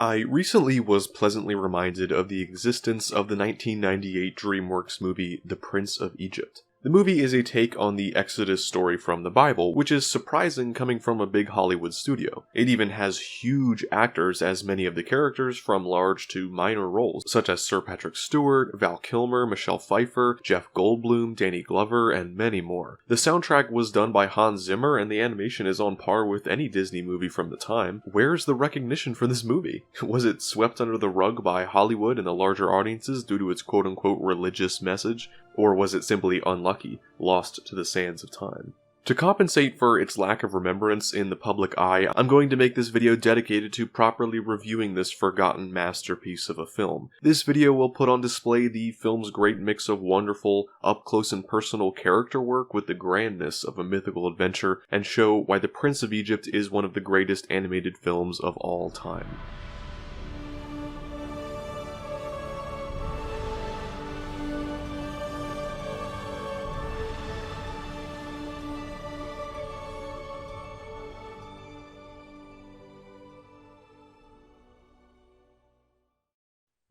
I recently was pleasantly reminded of the existence of the 1998 DreamWorks movie The Prince of Egypt. The movie is a take on the Exodus story from the Bible, which is surprising coming from a big Hollywood studio. It even has huge actors as many of the characters from large to minor roles, such as Sir Patrick Stewart, Val Kilmer, Michelle Pfeiffer, Jeff Goldblum, Danny Glover, and many more. The soundtrack was done by Hans Zimmer, and the animation is on par with any Disney movie from the time. Where's the recognition for this movie? Was it swept under the rug by Hollywood and the larger audiences due to its quote-unquote religious message? Or was it simply unlucky, lost to the sands of time? To compensate for its lack of remembrance in the public eye, I'm going to make this video dedicated to properly reviewing this forgotten masterpiece of a film. This video will put on display the film's great mix of wonderful, up-close and personal character work with the grandness of a mythical adventure, and show why The Prince of Egypt is one of the greatest animated films of all time.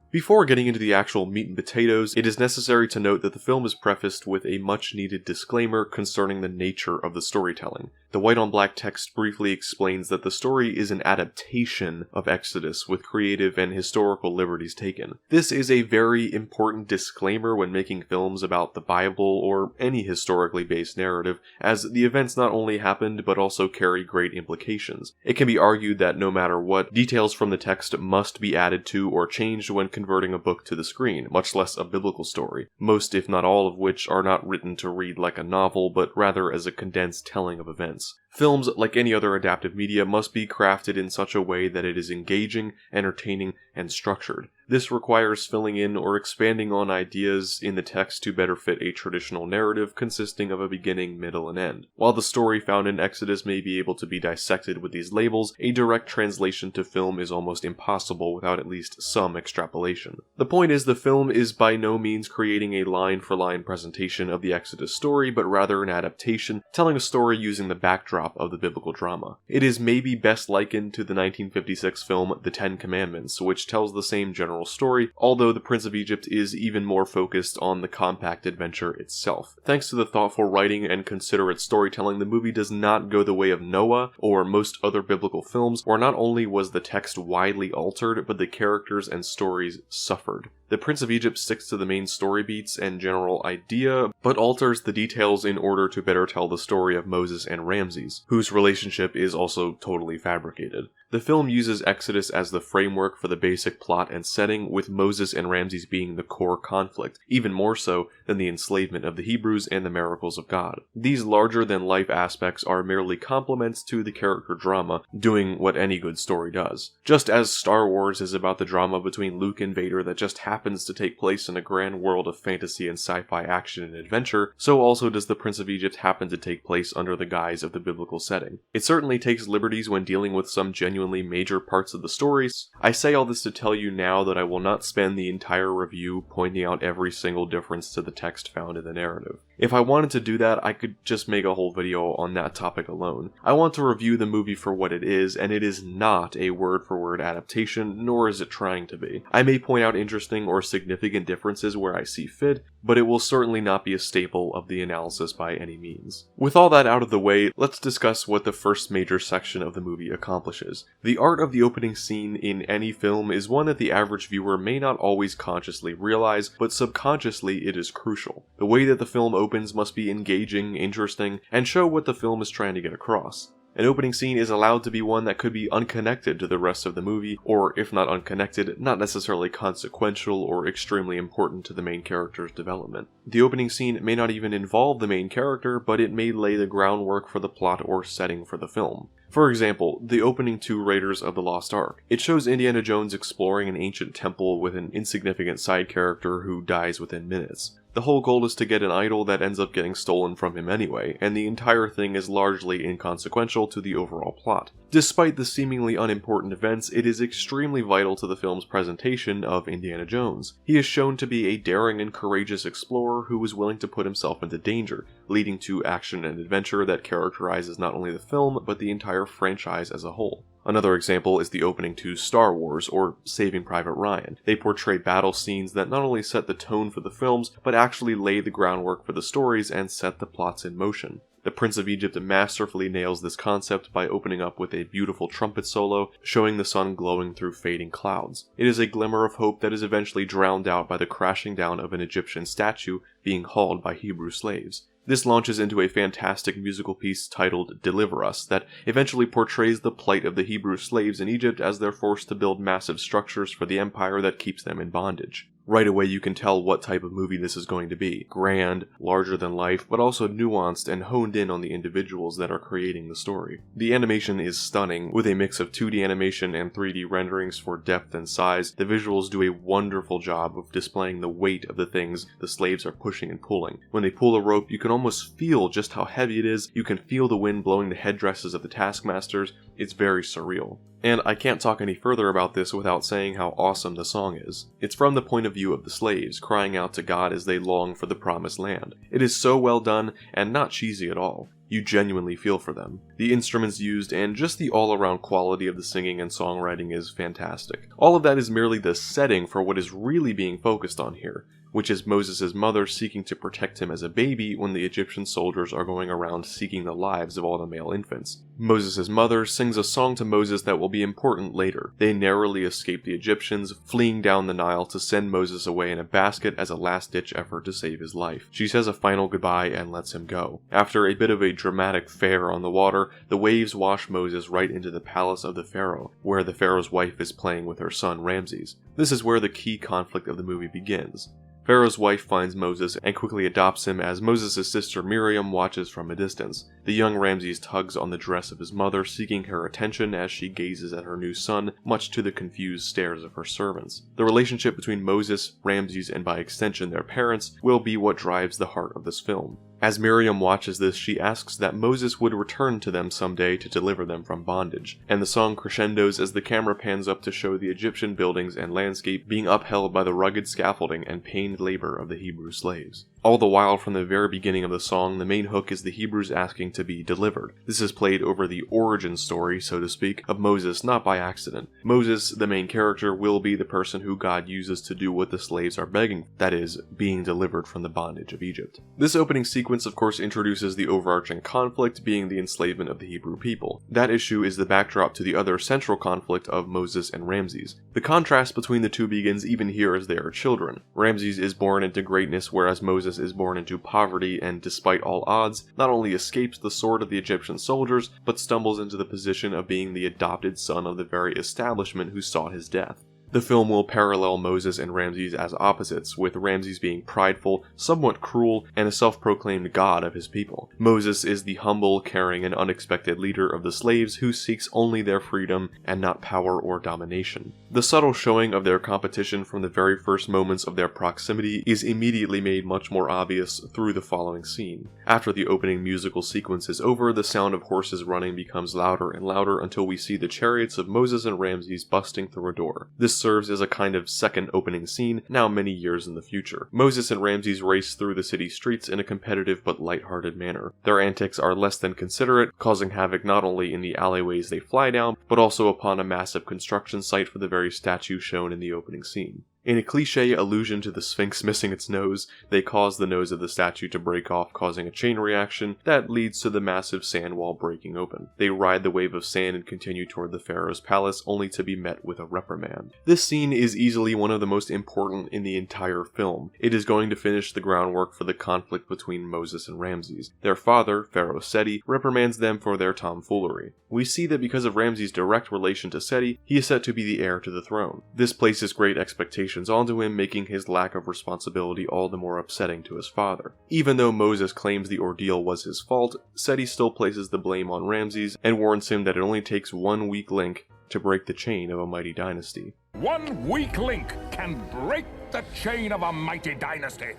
Before getting into the actual meat and potatoes, it is necessary to note that the film is prefaced with a much-needed disclaimer concerning the nature of the storytelling. The white-on-black text briefly explains that the story is an adaptation of Exodus with creative and historical liberties taken. This is a very important disclaimer when making films about the Bible or any historically based narrative, as the events not only happened but also carry great implications. It can be argued that no matter what, details from the text must be added to or changed when converting a book to the screen, much less a biblical story, most if not all of which are not written to read like a novel, but rather as a condensed telling of events. Films, like any other adaptive media, must be crafted in such a way that it is engaging, entertaining, and structured. This requires filling in or expanding on ideas in the text to better fit a traditional narrative consisting of a beginning, middle, and end. While the story found in Exodus may be able to be dissected with these labels, a direct translation to film is almost impossible without at least some extrapolation. The point is, the film is by no means creating a line-for-line presentation of the Exodus story, but rather an adaptation, telling a story using the backdrop of the biblical drama. It is maybe best likened to the 1956 film The Ten Commandments, which tells the same general story, although The Prince of Egypt is even more focused on the compact adventure itself. Thanks to the thoughtful writing and considerate storytelling, the movie does not go the way of Noah or most other biblical films, where not only was the text widely altered, but the characters and stories suffered. The Prince of Egypt sticks to the main story beats and general idea, but alters the details in order to better tell the story of Moses and Ramses, whose relationship is also totally fabricated. The film uses Exodus as the framework for the basic plot and setting, with Moses and Ramses being the core conflict, even more so than the enslavement of the Hebrews and the miracles of God. These larger-than-life aspects are merely complements to the character drama, doing what any good story does. Just as Star Wars is about the drama between Luke and Vader that just happens to take place in a grand world of fantasy and sci-fi action and adventure, so also does The Prince of Egypt happen to take place under the guise of the biblical setting. It certainly takes liberties when dealing with some genuinely major parts of the stories. I say all this to tell you now that I will not spend the entire review pointing out every single difference to the text found in the narrative. If I wanted to do that, I could just make a whole video on that topic alone. I want to review the movie for what it is, and it is not a word-for-word adaptation, nor is it trying to be. I may point out interesting or significant differences where I see fit, but it will certainly not be a staple of the analysis by any means. With all that out of the way, let's discuss what the first major section of the movie accomplishes. The art of the opening scene in any film is one that the average viewer may not always consciously realize, but subconsciously it is crucial. The way that the film opens must be engaging, interesting, and show what the film is trying to get across. An opening scene is allowed to be one that could be unconnected to the rest of the movie, or if not unconnected, not necessarily consequential or extremely important to the main character's development. The opening scene may not even involve the main character, but it may lay the groundwork for the plot or setting for the film. For example, the opening to Raiders of the Lost Ark. It shows Indiana Jones exploring an ancient temple with an insignificant side character who dies within minutes. The whole goal is to get an idol that ends up getting stolen from him anyway, and the entire thing is largely inconsequential to the overall plot. Despite the seemingly unimportant events, it is extremely vital to the film's presentation of Indiana Jones. He is shown to be a daring and courageous explorer who is willing to put himself into danger, leading to action and adventure that characterizes not only the film, but the entire franchise as a whole. Another example is the opening to Star Wars or Saving Private Ryan. They portray battle scenes that not only set the tone for the films, but actually lay the groundwork for the stories and set the plots in motion. The Prince of Egypt masterfully nails this concept by opening up with a beautiful trumpet solo, showing the sun glowing through fading clouds. It is a glimmer of hope that is eventually drowned out by the crashing down of an Egyptian statue being hauled by Hebrew slaves. This launches into a fantastic musical piece titled Deliver Us that eventually portrays the plight of the Hebrew slaves in Egypt as they're forced to build massive structures for the empire that keeps them in bondage. Right away you can tell what type of movie this is going to be. Grand, larger than life, but also nuanced and honed in on the individuals that are creating the story. The animation is stunning, with a mix of 2D animation and 3D renderings for depth and size. The visuals do a wonderful job of displaying the weight of the things the slaves are pushing and pulling. When they pull a rope, you can almost feel just how heavy it is. You can feel the wind blowing the headdresses of the taskmasters. It's very surreal. And I can't talk any further about this without saying how awesome the song is. It's from the point of view of the slaves, crying out to God as they long for the promised land. It is so well done, and not cheesy at all. You genuinely feel for them. The instruments used and just the all-around quality of the singing and songwriting is fantastic. All of that is merely the setting for what is really being focused on here, which is Moses' mother seeking to protect him as a baby when the Egyptian soldiers are going around seeking the lives of all the male infants. Moses' mother sings a song to Moses that will be important later. They narrowly escape the Egyptians, fleeing down the Nile to send Moses away in a basket as a last-ditch effort to save his life. She says a final goodbye and lets him go. After a bit of a dramatic fair on the water, the waves wash Moses right into the palace of the pharaoh, where the pharaoh's wife is playing with her son Ramses. This is where the key conflict of the movie begins. Pharaoh's wife finds Moses and quickly adopts him as Moses' sister Miriam watches from a distance. The young Ramses tugs on the dress of his mother, seeking her attention as she gazes at her new son, much to the confused stares of her servants. The relationship between Moses, Ramses, and by extension their parents will be what drives the heart of this film. As Miriam watches this, she asks that Moses would return to them someday to deliver them from bondage, and the song crescendos as the camera pans up to show the Egyptian buildings and landscape being upheld by the rugged scaffolding and pained labor of the Hebrew slaves. All the while, from the very beginning of the song, the main hook is the Hebrews asking to be delivered. This is played over the origin story, so to speak, of Moses, not by accident. Moses, the main character, will be the person who God uses to do what the slaves are begging, that is, being delivered from the bondage of Egypt. This opening sequence, of course, introduces the overarching conflict being the enslavement of the Hebrew people. That issue is the backdrop to the other central conflict of Moses and Ramses. The contrast between the two begins even here as they are children. Ramses is born into greatness, whereas Moses is born into poverty and, despite all odds, not only escapes the sword of the Egyptian soldiers, but stumbles into the position of being the adopted son of the very establishment who sought his death. The film will parallel Moses and Ramses as opposites, with Ramses being prideful, somewhat cruel, and a self-proclaimed god of his people. Moses is the humble, caring, and unexpected leader of the slaves who seeks only their freedom and not power or domination. The subtle showing of their competition from the very first moments of their proximity is immediately made much more obvious through the following scene. After the opening musical sequence is over, the sound of horses running becomes louder and louder until we see the chariots of Moses and Ramses busting through a door. This serves as a kind of second opening scene, now many years in the future. Moses and Ramses race through the city streets in a competitive but lighthearted manner. Their antics are less than considerate, causing havoc not only in the alleyways they fly down, but also upon a massive construction site for the very statue shown in the opening scene. In a cliché allusion to the Sphinx missing its nose, they cause the nose of the statue to break off, causing a chain reaction that leads to the massive sand wall breaking open. They ride the wave of sand and continue toward the pharaoh's palace, only to be met with a reprimand. This scene is easily one of the most important in the entire film. It is going to finish the groundwork for the conflict between Moses and Ramses. Their father, Pharaoh Seti, reprimands them for their tomfoolery. We see that because of Ramses' direct relation to Seti, he is set to be the heir to the throne. This places great expectations onto him, making his lack of responsibility all the more upsetting to his father. Even though Moses claims the ordeal was his fault, Seti still places the blame on Ramses and warns him that it only takes one weak link to break the chain of a mighty dynasty. One weak link can break the chain of a mighty dynasty.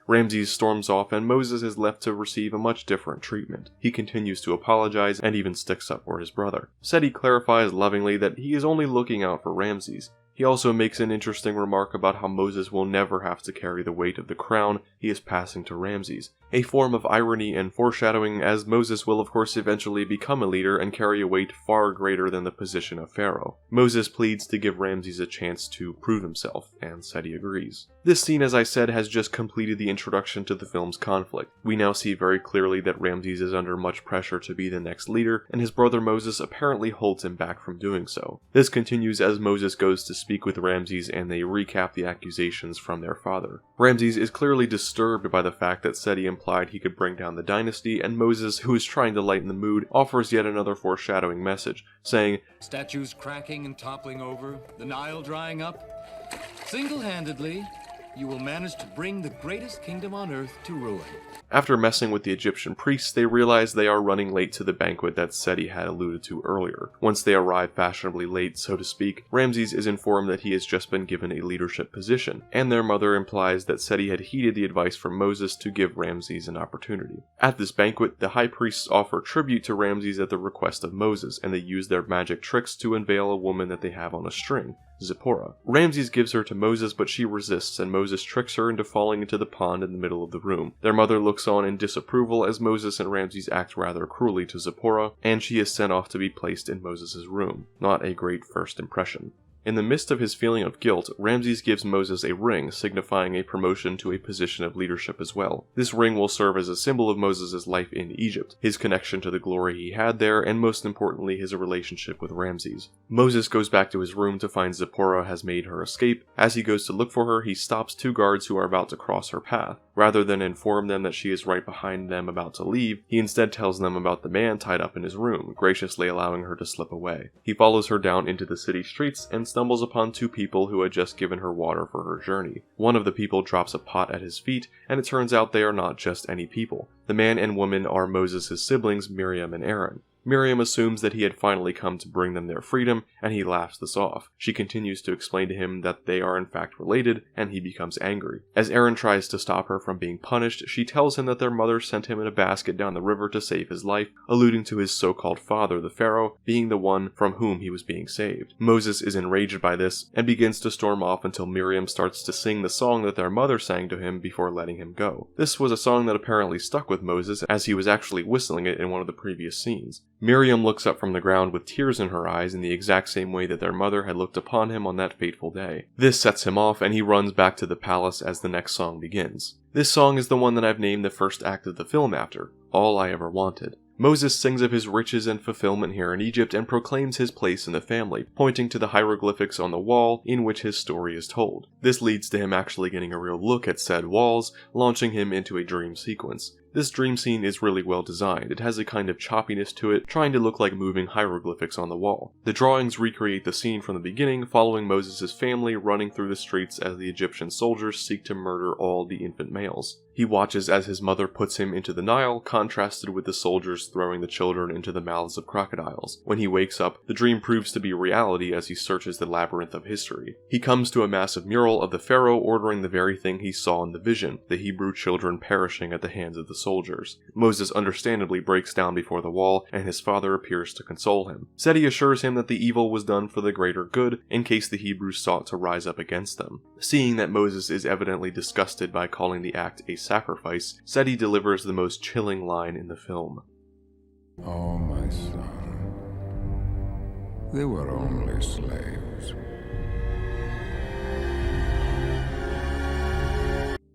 Ramses storms off and Moses is left to receive a much different treatment. He continues to apologize and even sticks up for his brother. Seti clarifies lovingly that he is only looking out for Ramses. He also makes an interesting remark about how Moses will never have to carry the weight of the crown he is passing to Ramses. a form of irony and foreshadowing, as Moses will of course eventually become a leader and carry a weight far greater than the position of Pharaoh. Moses pleads to give Ramses a chance to prove himself, and Seti agrees. This scene, as I said, has just completed the introduction to the film's conflict. We now see very clearly that Ramses is under much pressure to be the next leader, and his brother Moses apparently holds him back from doing so. This continues as Moses goes to speak with Ramses and they recap the accusations from their father. Ramses is clearly disturbed by the fact that Seti implied he could bring down the dynasty, and Moses, who is trying to lighten the mood, offers yet another foreshadowing message, saying, "Statues cracking and toppling over, the Nile drying up. Single-handedly, you will manage to bring the greatest kingdom on earth to ruin." After messing with the Egyptian priests, they realize they are running late to the banquet that Seti had alluded to earlier. Once they arrive fashionably late, so to speak, Ramses is informed that he has just been given a leadership position, and their mother implies that Seti had heeded the advice from Moses to give Ramses an opportunity. At this banquet, the high priests offer tribute to Ramses at the request of Moses, and they use their magic tricks to unveil a woman that they have on a string, Zipporah. Ramses gives her to Moses, but she resists, and Moses tricks her into falling into the pond in the middle of the room. Their mother looks on in disapproval as Moses and Ramses act rather cruelly to Zipporah, and she is sent off to be placed in Moses' room. Not a great first impression. In the midst of his feeling of guilt, Ramses gives Moses a ring, signifying a promotion to a position of leadership as well. This ring will serve as a symbol of Moses' life in Egypt, his connection to the glory he had there, and most importantly, his relationship with Ramses. Moses goes back to his room to find Zipporah has made her escape. As he goes to look for her, he stops two guards who are about to cross her path. Rather than inform them that she is right behind them about to leave, he instead tells them about the man tied up in his room, graciously allowing her to slip away. He follows her down into the city streets and stumbles upon two people who had just given her water for her journey. One of the people drops a pot at his feet, and it turns out they are not just any people. The man and woman are Moses' siblings, Miriam and Aaron. Miriam assumes that he had finally come to bring them their freedom, and he laughs this off. She continues to explain to him that they are in fact related, and he becomes angry. As Aaron tries to stop her from being punished, she tells him that their mother sent him in a basket down the river to save his life, alluding to his so-called father, the pharaoh, being the one from whom he was being saved. Moses is enraged by this, and begins to storm off until Miriam starts to sing the song that their mother sang to him before letting him go. This was a song that apparently stuck with Moses, as he was actually whistling it in one of the previous scenes. Miriam looks up from the ground with tears in her eyes in the exact same way that their mother had looked upon him on that fateful day. This sets him off, and he runs back to the palace as the next song begins. This song is the one that I've named the first act of the film after, All I Ever Wanted. Moses sings of his riches and fulfillment here in Egypt and proclaims his place in the family, pointing to the hieroglyphics on the wall in which his story is told. This leads to him actually getting a real look at said walls, launching him into a dream sequence. This dream scene is really well designed. It has a kind of choppiness to it, trying to look like moving hieroglyphics on the wall. The drawings recreate the scene from the beginning, following Moses' family running through the streets as the Egyptian soldiers seek to murder all the infant males. He watches as his mother puts him into the Nile, contrasted with the soldiers throwing the children into the mouths of crocodiles. When he wakes up, the dream proves to be reality as he searches the labyrinth of history. He comes to a massive mural of the pharaoh ordering the very thing he saw in the vision, the Hebrew children perishing at the hands of the soldiers. Moses understandably breaks down before the wall, and his father appears to console him. Seti assures him that the evil was done for the greater good, in case the Hebrews sought to rise up against them. Seeing that Moses is evidently disgusted by calling the act a sacrifice, Seti delivers the most chilling line in the film. Oh, my son, they were only slaves.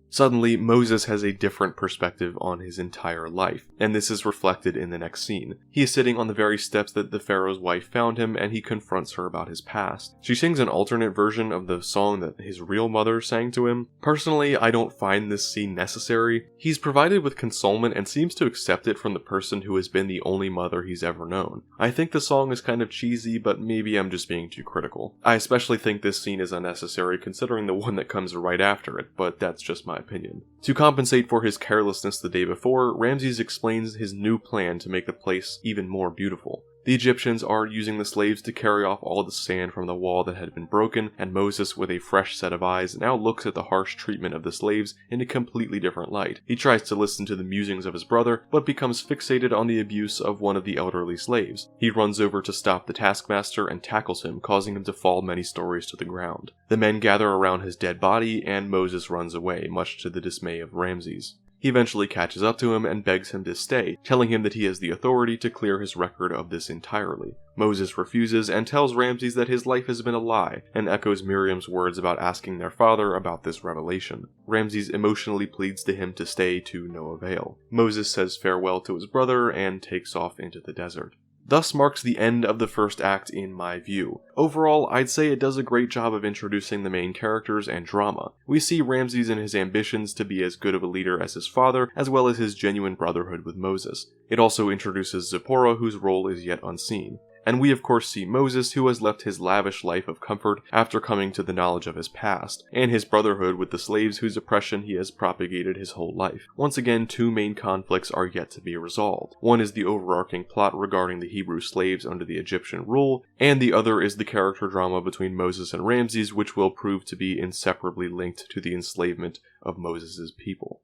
Suddenly, Moses has a different perspective on his entire life, and this is reflected in the next scene. He is sitting on the very steps that the pharaoh's wife found him, and he confronts her about his past. She sings an alternate version of the song that his real mother sang to him. Personally, I don't find this scene necessary. He's provided with consolement and seems to accept it from the person who has been the only mother he's ever known. I think the song is kind of cheesy, but maybe I'm just being too critical. I especially think this scene is unnecessary considering the one that comes right after it, but that's just my opinion. To compensate for his carelessness the day before, Ramses explains his new plan to make the place even more beautiful. The Egyptians are using the slaves to carry off all the sand from the wall that had been broken, and Moses, with a fresh set of eyes, now looks at the harsh treatment of the slaves in a completely different light. He tries to listen to the musings of his brother, but becomes fixated on the abuse of one of the elderly slaves. He runs over to stop the taskmaster and tackles him, causing him to fall many stories to the ground. The men gather around his dead body, and Moses runs away, much to the dismay of Ramses. He eventually catches up to him and begs him to stay, telling him that he has the authority to clear his record of this entirely. Moses refuses and tells Ramses that his life has been a lie, and echoes Miriam's words about asking their father about this revelation. Ramses emotionally pleads to him to stay, to no avail. Moses says farewell to his brother and takes off into the desert. Thus marks the end of the first act in my view. Overall, I'd say it does a great job of introducing the main characters and drama. We see Ramses and his ambitions to be as good of a leader as his father, as well as his genuine brotherhood with Moses. It also introduces Zipporah, whose role is yet unseen. And we of course see Moses, who has left his lavish life of comfort after coming to the knowledge of his past, and his brotherhood with the slaves whose oppression he has propagated his whole life. Once again, two main conflicts are yet to be resolved. One is the overarching plot regarding the Hebrew slaves under the Egyptian rule, and the other is the character drama between Moses and Ramses, which will prove to be inseparably linked to the enslavement of Moses' people.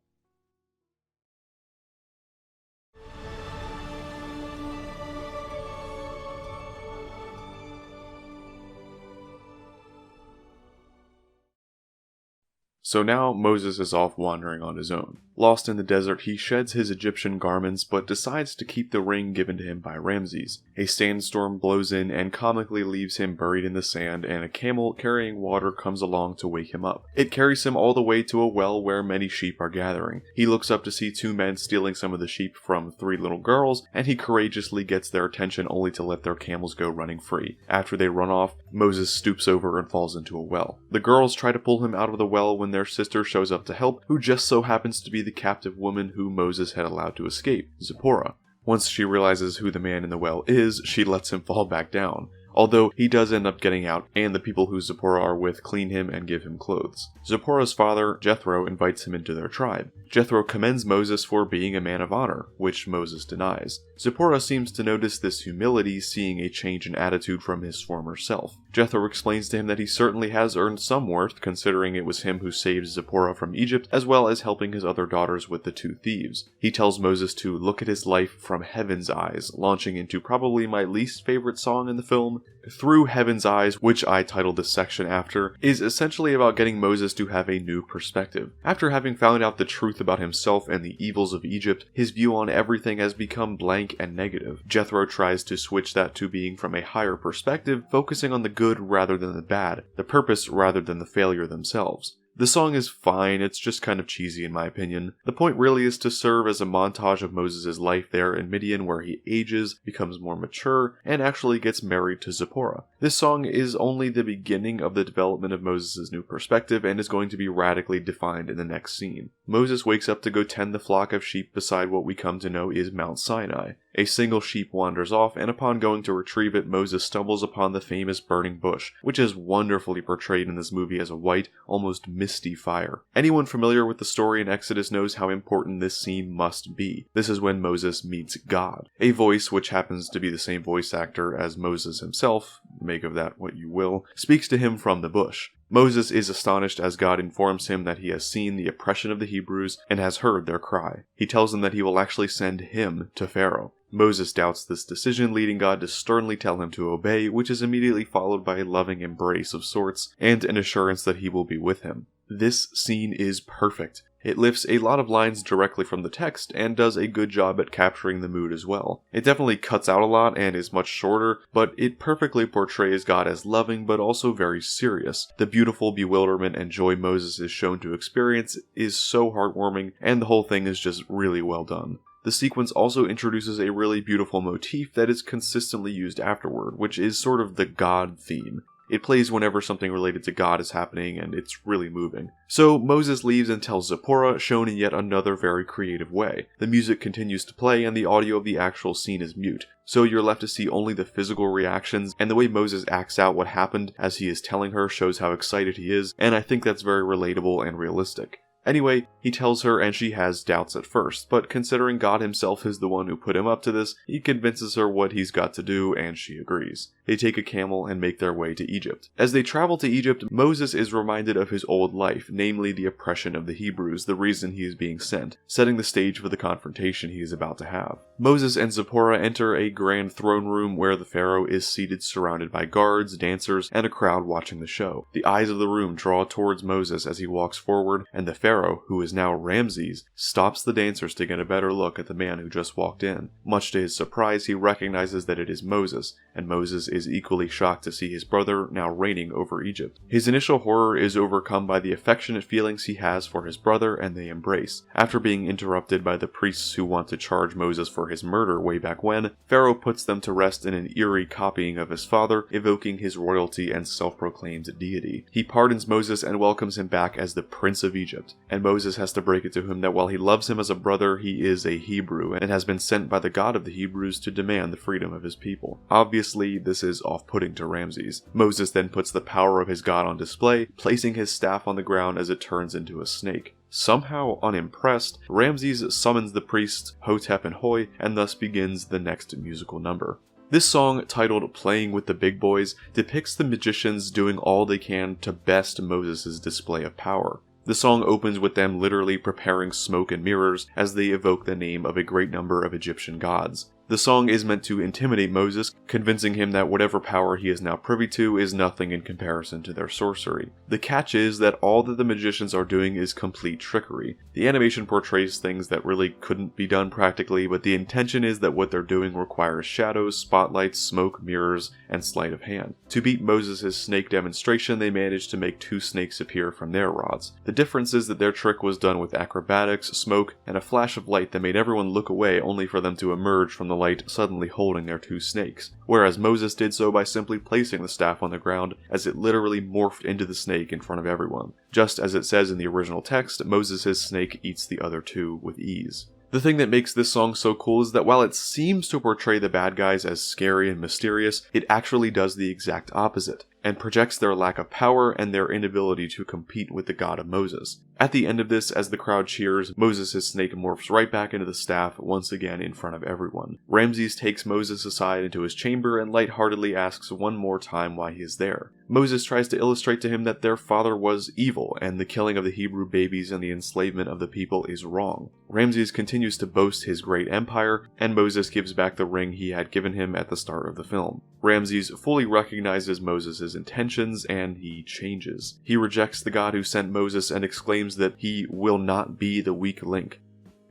So now Moses is off wandering on his own. Lost in the desert, he sheds his Egyptian garments but decides to keep the ring given to him by Ramses. A sandstorm blows in and comically leaves him buried in the sand, and a camel carrying water comes along to wake him up. It carries him all the way to a well where many sheep are gathering. He looks up to see two men stealing some of the sheep from three little girls, and he courageously gets their attention only to let their camels go running free. After they run off, Moses stoops over and falls into a well. The girls try to pull him out of the well when their sister shows up to help, who just so happens to be the captive woman who Moses had allowed to escape, Zipporah. Once she realizes who the man in the well is, she lets him fall back down. Although he does end up getting out, and the people who Zipporah are with clean him and give him clothes. Zipporah's father, Jethro, invites him into their tribe. Jethro commends Moses for being a man of honor, which Moses denies. Zipporah seems to notice this humility, seeing a change in attitude from his former self. Jethro explains to him that he certainly has earned some worth, considering it was him who saved Zipporah from Egypt, as well as helping his other daughters with the two thieves. He tells Moses to look at his life from heaven's eyes, launching into probably my least favorite song in the film. Through Heaven's Eyes, which I titled this section after, is essentially about getting Moses to have a new perspective. After having found out the truth about himself and the evils of Egypt, his view on everything has become blank and negative. Jethro tries to switch that to being from a higher perspective, focusing on the good rather than the bad, the purpose rather than the failure themselves. The song is fine, it's just kind of cheesy in my opinion. The point really is to serve as a montage of Moses' life there in Midian, where he ages, becomes more mature, and actually gets married to Zipporah. This song is only the beginning of the development of Moses' new perspective and is going to be radically defined in the next scene. Moses wakes up to go tend the flock of sheep beside what we come to know is Mount Sinai. A single sheep wanders off, and upon going to retrieve it, Moses stumbles upon the famous burning bush, which is wonderfully portrayed in this movie as a white, almost misty fire. Anyone familiar with the story in Exodus knows how important this scene must be. This is when Moses meets God. A voice, which happens to be the same voice actor as Moses himself, make of that what you will, speaks to him from the bush. Moses is astonished as God informs him that he has seen the oppression of the Hebrews and has heard their cry. He tells them that he will actually send him to Pharaoh. Moses doubts this decision, leading God to sternly tell him to obey, which is immediately followed by a loving embrace of sorts and an assurance that he will be with him. This scene is perfect. It lifts a lot of lines directly from the text and does a good job at capturing the mood as well. It definitely cuts out a lot and is much shorter, but it perfectly portrays God as loving but also very serious. The beautiful bewilderment and joy Moses is shown to experience is so heartwarming, and the whole thing is just really well done. The sequence also introduces a really beautiful motif that is consistently used afterward, which is sort of the God theme. It plays whenever something related to God is happening, and it's really moving. So Moses leaves and tells Zipporah, shown in yet another very creative way. The music continues to play, and the audio of the actual scene is mute. So you're left to see only the physical reactions, and the way Moses acts out what happened as he is telling her shows how excited he is, and I think that's very relatable and realistic. Anyway, he tells her and she has doubts at first, but considering God himself is the one who put him up to this, he convinces her what he's got to do and she agrees. They take a camel and make their way to Egypt. As they travel to Egypt, Moses is reminded of his old life, namely the oppression of the Hebrews, the reason he is being sent, setting the stage for the confrontation he is about to have. Moses and Zipporah enter a grand throne room where the pharaoh is seated surrounded by guards, dancers, and a crowd watching the show. The eyes of the room draw towards Moses as he walks forward, and the pharaoh Pharaoh, who is now Ramses, stops the dancers to get a better look at the man who just walked in. Much to his surprise, he recognizes that it is Moses, and Moses is equally shocked to see his brother now reigning over Egypt. His initial horror is overcome by the affectionate feelings he has for his brother, and they embrace. After being interrupted by the priests who want to charge Moses for his murder way back when, Pharaoh puts them to rest in an eerie copying of his father, evoking his royalty and self-proclaimed deity. He pardons Moses and welcomes him back as the Prince of Egypt, and Moses has to break it to him that while he loves him as a brother, he is a Hebrew, and has been sent by the God of the Hebrews to demand the freedom of his people. Obviously, this is off-putting to Ramses. Moses then puts the power of his God on display, placing his staff on the ground as it turns into a snake. Somehow unimpressed, Ramses summons the priests Hotep and Hoi, and thus begins the next musical number. This song, titled Playing with the Big Boys, depicts the magicians doing all they can to best Moses' display of power. The song opens with them literally preparing smoke and mirrors as they evoke the name of a great number of Egyptian gods. The song is meant to intimidate Moses, convincing him that whatever power he is now privy to is nothing in comparison to their sorcery. The catch is that all that the magicians are doing is complete trickery. The animation portrays things that really couldn't be done practically, but the intention is that what they're doing requires shadows, spotlights, smoke, mirrors, and sleight of hand. To beat Moses' snake demonstration, they managed to make 2 snakes appear from their rods. The difference is that their trick was done with acrobatics, smoke, and a flash of light that made everyone look away only for them to emerge from the light suddenly holding their 2 snakes, whereas Moses did so by simply placing the staff on the ground as it literally morphed into the snake in front of everyone. Just as it says in the original text, Moses' snake eats the other 2 with ease. The thing that makes this song so cool is that while it seems to portray the bad guys as scary and mysterious, it actually does the exact opposite, and projects their lack of power and their inability to compete with the God of Moses. At the end of this, as the crowd cheers, Moses' snake morphs right back into the staff once again in front of everyone. Ramses takes Moses aside into his chamber and lightheartedly asks one more time why he is there. Moses tries to illustrate to him that their father was evil, and the killing of the Hebrew babies and the enslavement of the people is wrong. Ramses continues to boast his great empire, and Moses gives back the ring he had given him at the start of the film. Ramses fully recognizes Moses' intentions, and he changes. He rejects the God who sent Moses and exclaims that he will not be the weak link,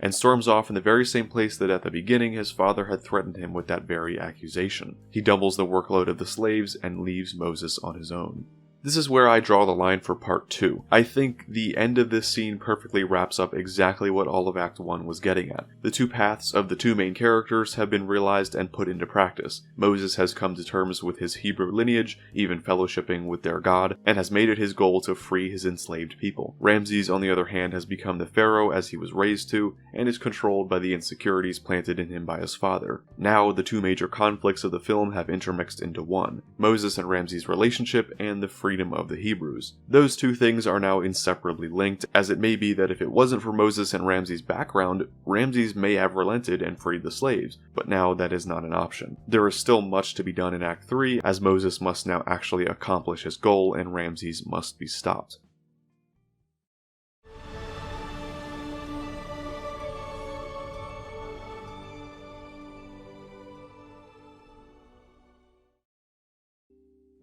and storms off in the very same place that at the beginning his father had threatened him with that very accusation. He doubles the workload of the slaves and leaves Moses on his own. This is where I draw the line for part 2. I think the end of this scene perfectly wraps up exactly what all of Act 1 was getting at. The 2 paths of the 2 main characters have been realized and put into practice. Moses has come to terms with his Hebrew lineage, even fellowshipping with their God, and has made it his goal to free his enslaved people. Ramses, on the other hand, has become the pharaoh as he was raised to, and is controlled by the insecurities planted in him by his father. Now, the 2 major conflicts of the film have intermixed into one: Moses and Ramses' relationship and the freedom of the Hebrews. Those 2 things are now inseparably linked, as it may be that if it wasn't for Moses and Ramses' background, Ramses may have relented and freed the slaves, but now that is not an option. There is still much to be done in Act 3, as Moses must now actually accomplish his goal and Ramses must be stopped.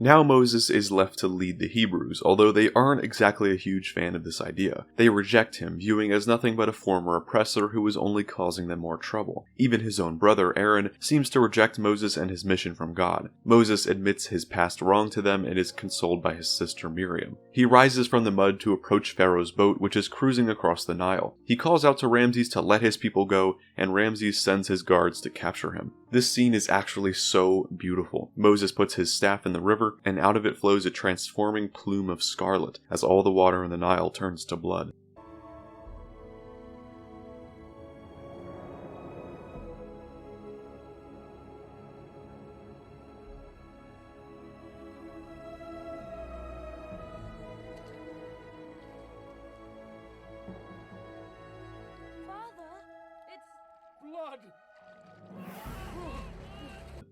Now Moses is left to lead the Hebrews, although they aren't exactly a huge fan of this idea. They reject him, viewing as nothing but a former oppressor who is only causing them more trouble. Even his own brother, Aaron, seems to reject Moses and his mission from God. Moses admits his past wrong to them and is consoled by his sister Miriam. He rises from the mud to approach Pharaoh's boat, which is cruising across the Nile. He calls out to Ramses to let his people go, and Ramses sends his guards to capture him. This scene is actually so beautiful. Moses puts his staff in the river, and out of it flows a transforming plume of scarlet as all the water in the Nile turns to blood.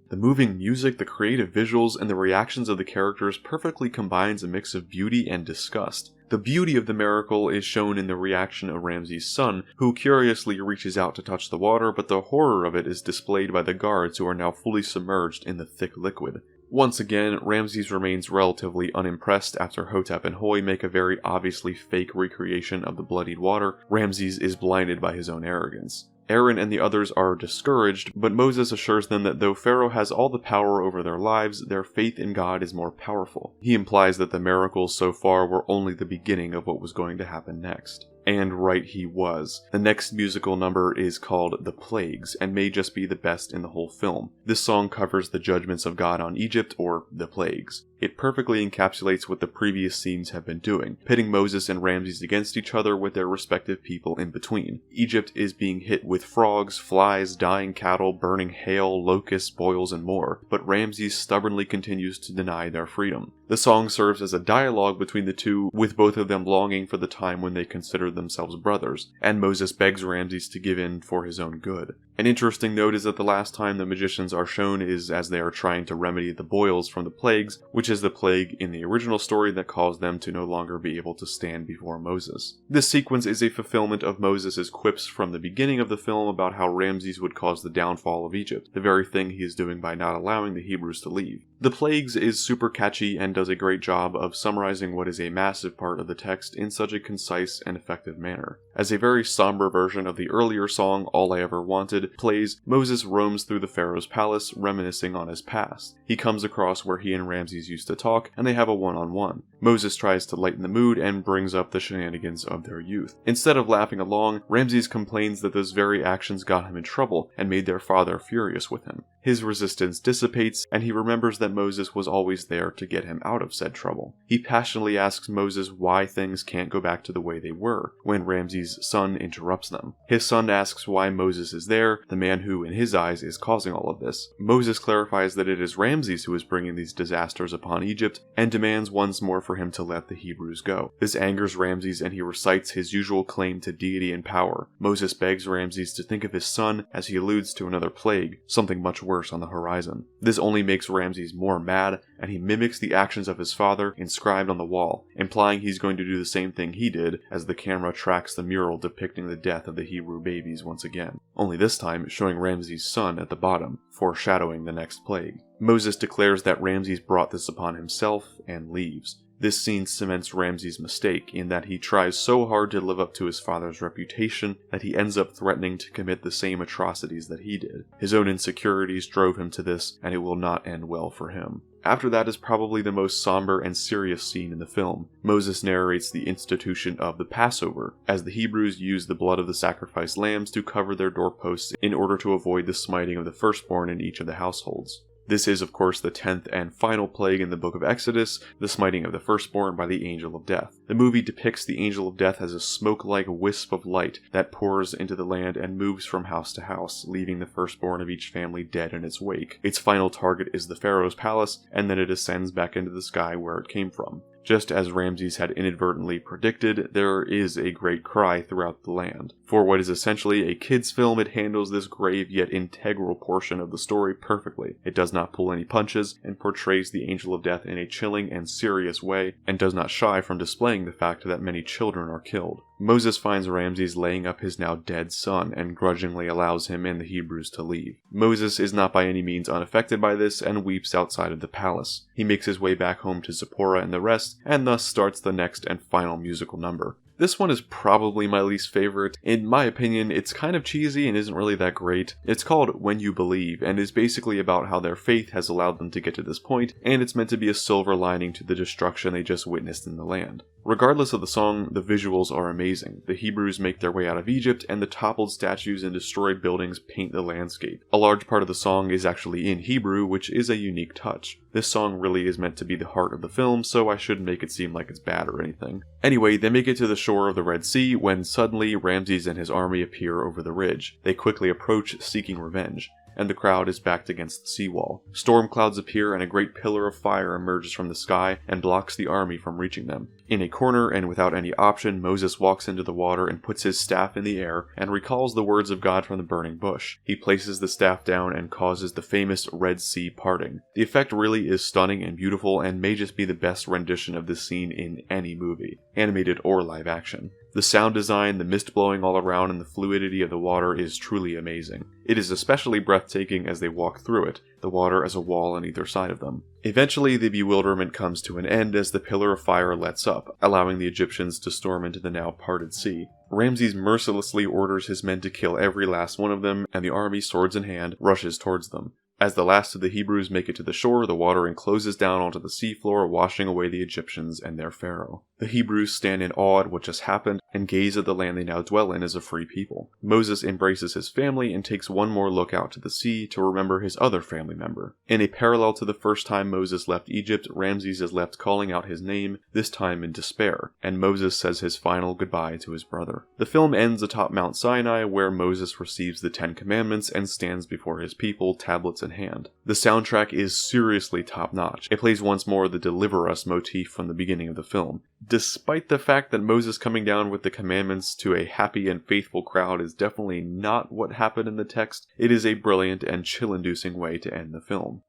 The moving music, the creative visuals, and the reactions of the characters perfectly combines a mix of beauty and disgust. The beauty of the miracle is shown in the reaction of Ramses' son, who curiously reaches out to touch the water, but the horror of it is displayed by the guards who are now fully submerged in the thick liquid. Once again, Ramses remains relatively unimpressed after Hotep and Hoi make a very obviously fake recreation of the bloodied water. Ramses is blinded by his own arrogance. Aaron and the others are discouraged, but Moses assures them that though Pharaoh has all the power over their lives, their faith in God is more powerful. He implies that the miracles so far were only the beginning of what was going to happen next. And right he was. The next musical number is called The Plagues, and may just be the best in the whole film. This song covers the judgments of God on Egypt, or the plagues. It perfectly encapsulates what the previous scenes have been doing, pitting Moses and Ramses against each other with their respective people in between. Egypt is being hit with frogs, flies, dying cattle, burning hail, locusts, boils, and more, but Ramses stubbornly continues to deny their freedom. The song serves as a dialogue between the two, with both of them longing for the time when they considered themselves brothers, and Moses begs Ramses to give in for his own good. An interesting note is that the last time the magicians are shown is as they are trying to remedy the boils from the plagues, which is the plague in the original story that caused them to no longer be able to stand before Moses. This sequence is a fulfillment of Moses' quips from the beginning of the film about how Ramses would cause the downfall of Egypt, the very thing he is doing by not allowing the Hebrews to leave. The Plagues is super catchy and does a great job of summarizing what is a massive part of the text in such a concise and effective manner. As a very somber version of the earlier song, All I Ever Wanted, plays, Moses roams through the Pharaoh's palace, reminiscing on his past. He comes across where he and Ramses used to talk, and they have a one-on-one. Moses tries to lighten the mood and brings up the shenanigans of their youth. Instead of laughing along, Ramses complains that those very actions got him in trouble and made their father furious with him. His resistance dissipates, and he remembers that Moses was always there to get him out of said trouble. He passionately asks Moses why things can't go back to the way they were, when Ramses' son interrupts them. His son asks why Moses is there, the man who, in his eyes, is causing all of this. Moses clarifies that it is Ramses who is bringing these disasters upon Egypt, and demands once more for him to let the Hebrews go. This angers Ramses, and he recites his usual claim to deity and power. Moses begs Ramses to think of his son as he alludes to another plague, something much worse on the horizon. This only makes Ramses more mad, and he mimics the actions of his father inscribed on the wall, implying he's going to do the same thing he did as the camera tracks the mural depicting the death of the Hebrew babies once again, only this time showing Ramses' son at the bottom, foreshadowing the next plague. Moses declares that Ramses brought this upon himself and leaves. This scene cements Ramses' mistake in that he tries so hard to live up to his father's reputation that he ends up threatening to commit the same atrocities that he did. His own insecurities drove him to this, and it will not end well for him. After that is probably the most somber and serious scene in the film. Moses narrates the institution of the Passover, as the Hebrews used the blood of the sacrificed lambs to cover their doorposts in order to avoid the smiting of the firstborn in each of the households. This is, of course, the 10th and final plague in the book of Exodus, the smiting of the firstborn by the angel of death. The movie depicts the angel of death as a smoke-like wisp of light that pours into the land and moves from house to house, leaving the firstborn of each family dead in its wake. Its final target is the Pharaoh's palace, and then it ascends back into the sky where it came from. Just as Ramses had inadvertently predicted, there is a great cry throughout the land. For what is essentially a kid's film, it handles this grave yet integral portion of the story perfectly. It does not pull any punches, and portrays the angel of death in a chilling and serious way, and does not shy from displaying the fact that many children are killed. Moses finds Ramses laying up his now dead son, and grudgingly allows him and the Hebrews to leave. Moses is not by any means unaffected by this, and weeps outside of the palace. He makes his way back home to Zipporah and the rest, and thus starts the next and final musical number. This one is probably my least favorite. In my opinion, it's kind of cheesy and isn't really that great. It's called When You Believe, and is basically about how their faith has allowed them to get to this point, and it's meant to be a silver lining to the destruction they just witnessed in the land. Regardless of the song, the visuals are amazing. The Hebrews make their way out of Egypt, and the toppled statues and destroyed buildings paint the landscape. A large part of the song is actually in Hebrew, which is a unique touch. This song really is meant to be the heart of the film, so I shouldn't make it seem like it's bad or anything. Anyway, they make it to the shore of the Red Sea when suddenly Ramses and his army appear over the ridge. They quickly approach, seeking revenge, and the crowd is backed against the seawall. Storm clouds appear and a great pillar of fire emerges from the sky and blocks the army from reaching them. In a corner and without any option, Moses walks into the water and puts his staff in the air and recalls the words of God from the burning bush. He places the staff down and causes the famous Red Sea parting. The effect really is stunning and beautiful and may just be the best rendition of this scene in any movie, animated or live action. The sound design, the mist blowing all around, and the fluidity of the water is truly amazing. It is especially breathtaking as they walk through it, the water as a wall on either side of them. Eventually, the bewilderment comes to an end as the pillar of fire lets up, allowing the Egyptians to storm into the now parted sea. Ramses mercilessly orders his men to kill every last one of them, and the army, swords in hand, rushes towards them. As the last of the Hebrews make it to the shore, the water encloses down onto the seafloor, washing away the Egyptians and their pharaoh. The Hebrews stand in awe at what just happened and gaze at the land they now dwell in as a free people. Moses embraces his family and takes one more look out to the sea to remember his other family member. In a parallel to the first time Moses left Egypt, Ramses is left calling out his name, this time in despair, and Moses says his final goodbye to his brother. The film ends atop Mount Sinai, where Moses receives the 10 Commandments and stands before his people, tablets in hand. The soundtrack is seriously top-notch. It plays once more the Deliver Us motif from the beginning of the film. Despite the fact that Moses coming down with the commandments to a happy and faithful crowd is definitely not what happened in the text, it is a brilliant and chill-inducing way to end the film.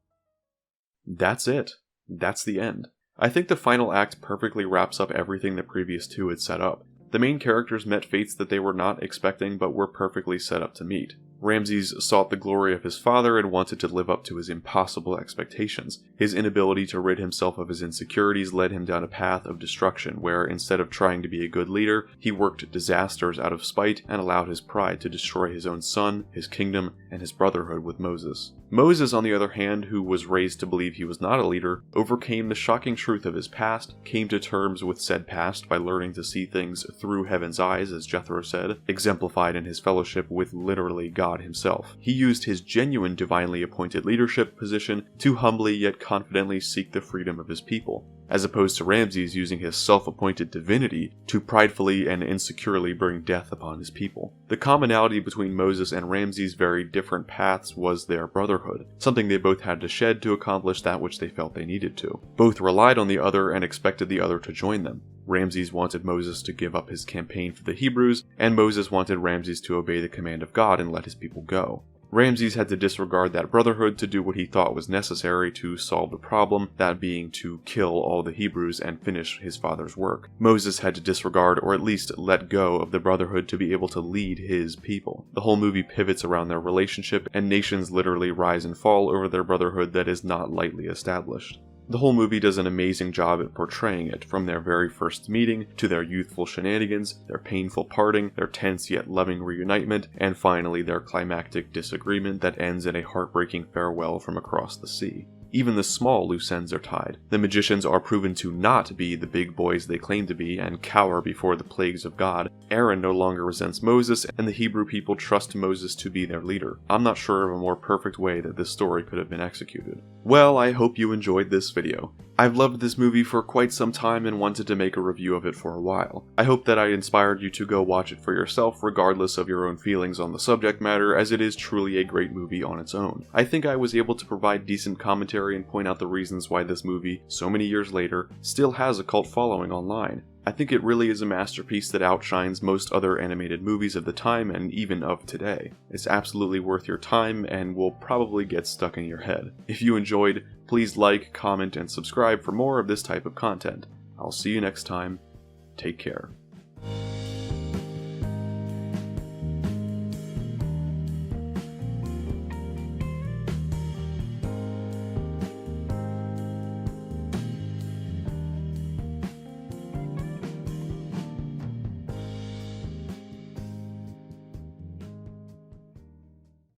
That's it. That's the end. I think the final act perfectly wraps up everything the previous two had set up. The main characters met fates that they were not expecting but were perfectly set up to meet. Ramses sought the glory of his father and wanted to live up to his impossible expectations. His inability to rid himself of his insecurities led him down a path of destruction where, instead of trying to be a good leader, he worked disasters out of spite and allowed his pride to destroy his own son, his kingdom, and his brotherhood with Moses. Moses, on the other hand, who was raised to believe he was not a leader, overcame the shocking truth of his past, came to terms with said past by learning to see things through heaven's eyes, as Jethro said, exemplified in his fellowship with literally God himself. He used his genuine divinely appointed leadership position to humbly yet confidently seek the freedom of his people, as opposed to Ramses using his self-appointed divinity to pridefully and insecurely bring death upon his people. The commonality between Moses and Ramses' very different paths was their brotherhood, something they both had to shed to accomplish that which they felt they needed to. Both relied on the other and expected the other to join them. Ramses wanted Moses to give up his campaign for the Hebrews, and Moses wanted Ramses to obey the command of God and let his people go. Ramses had to disregard that brotherhood to do what he thought was necessary to solve the problem, that being to kill all the Hebrews and finish his father's work. Moses had to disregard, or at least let go, of the brotherhood to be able to lead his people. The whole movie pivots around their relationship, and nations literally rise and fall over their brotherhood that is not lightly established. The whole movie does an amazing job at portraying it, from their very first meeting, to their youthful shenanigans, their painful parting, their tense yet loving reunitement, and finally their climactic disagreement that ends in a heartbreaking farewell from across the sea. Even the small loose ends are tied. The magicians are proven to not be the big boys they claim to be and cower before the plagues of God. Aaron no longer resents Moses, and the Hebrew people trust Moses to be their leader. I'm not sure of a more perfect way that this story could have been executed. Well, I hope you enjoyed this video. I've loved this movie for quite some time and wanted to make a review of it for a while. I hope that I inspired you to go watch it for yourself regardless of your own feelings on the subject matter, as it is truly a great movie on its own. I think I was able to provide decent commentary and point out the reasons why this movie, so many years later, still has a cult following online. I think it really is a masterpiece that outshines most other animated movies of the time and even of today. It's absolutely worth your time and will probably get stuck in your head. If you enjoyed, please like, comment, and subscribe for more of this type of content. I'll see you next time. Take care.